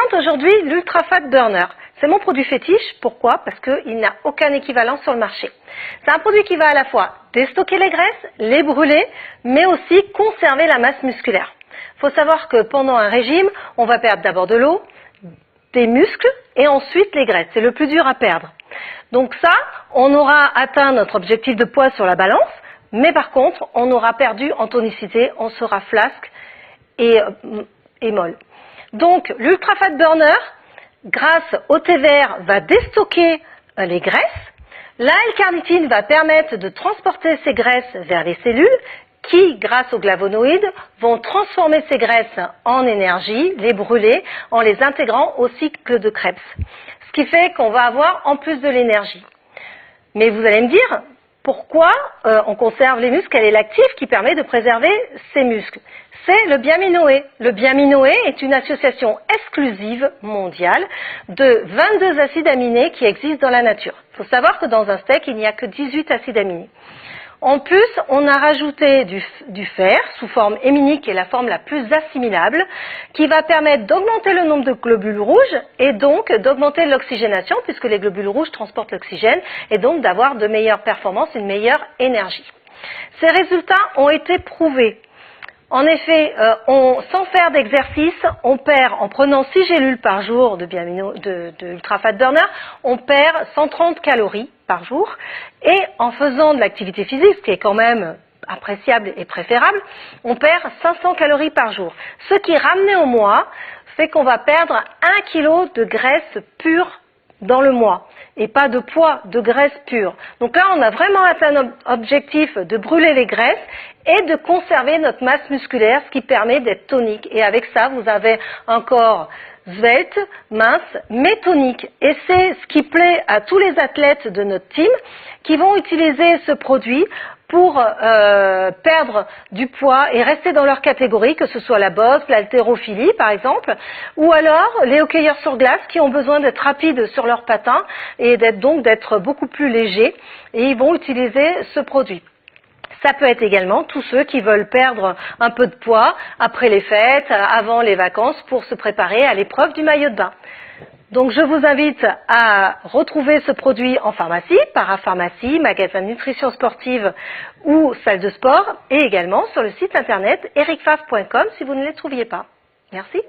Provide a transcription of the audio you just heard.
présente aujourd'hui l'Ultra Fat Burner. C'est mon produit fétiche. Pourquoi? Parce qu'il n'a aucun équivalent sur le marché. C'est un produit qui va à la fois déstocker les graisses, les brûler, mais aussi conserver la masse musculaire. Il faut savoir que pendant un régime, on va perdre d'abord de l'eau, des muscles et ensuite les graisses. C'est le plus dur à perdre. Donc ça, on aura atteint notre objectif de poids sur la balance, mais par contre, on aura perdu en tonicité, on sera flasque et molle. Donc, l'Ultra Fat Burner, grâce au thé vert, va déstocker les graisses. La L-carnitine va permettre de transporter ces graisses vers les cellules qui, grâce aux flavonoïdes, vont transformer ces graisses en énergie, les brûler en les intégrant au cycle de Krebs. Ce qui fait qu'on va avoir en plus de l'énergie. Mais vous allez me dire, pourquoi on conserve les muscles? Quel est l'actif qui permet de préserver ces muscles? C'est le biaminoé. Le biaminoé est une association exclusive mondiale de 22 acides aminés qui existent dans la nature. Il faut savoir que dans un steak, il n'y a que 18 acides aminés. En plus, on a rajouté du fer sous forme héminique, qui est la forme la plus assimilable, qui va permettre d'augmenter le nombre de globules rouges et donc d'augmenter l'oxygénation, puisque les globules rouges transportent l'oxygène, et donc d'avoir de meilleures performances, une meilleure énergie. Ces résultats ont été prouvés. En effet, sans faire d'exercice, on perd, en prenant 6 gélules par jour de Ultra Fat Burner, on perd 130 calories par jour. Et en faisant de l'activité physique, ce qui est quand même appréciable et préférable, on perd 500 calories par jour. Ce qui, ramené au mois, fait qu'on va perdre 1 kg de graisse pure dans le mois, et pas de poids, de graisse pure. Donc là, on a vraiment atteint l'objectif de brûler les graisses et de conserver notre masse musculaire, ce qui permet d'être tonique. Et avec ça, vous avez un corps svelte, mince, mais tonique. Et c'est ce qui plaît à tous les athlètes de notre team qui vont utiliser ce produit pour perdre du poids et rester dans leur catégorie, que ce soit la boxe, l'haltérophilie par exemple, ou alors les hockeyeurs sur glace qui ont besoin d'être rapides sur leurs patins et d'être beaucoup plus légers, et ils vont utiliser ce produit. Ça peut être également tous ceux qui veulent perdre un peu de poids après les fêtes, avant les vacances, pour se préparer à l'épreuve du maillot de bain. Donc je vous invite à retrouver ce produit en pharmacie, parapharmacie, magasin de nutrition sportive ou salle de sport, et également sur le site internet ericfave.com si vous ne les trouviez pas. Merci.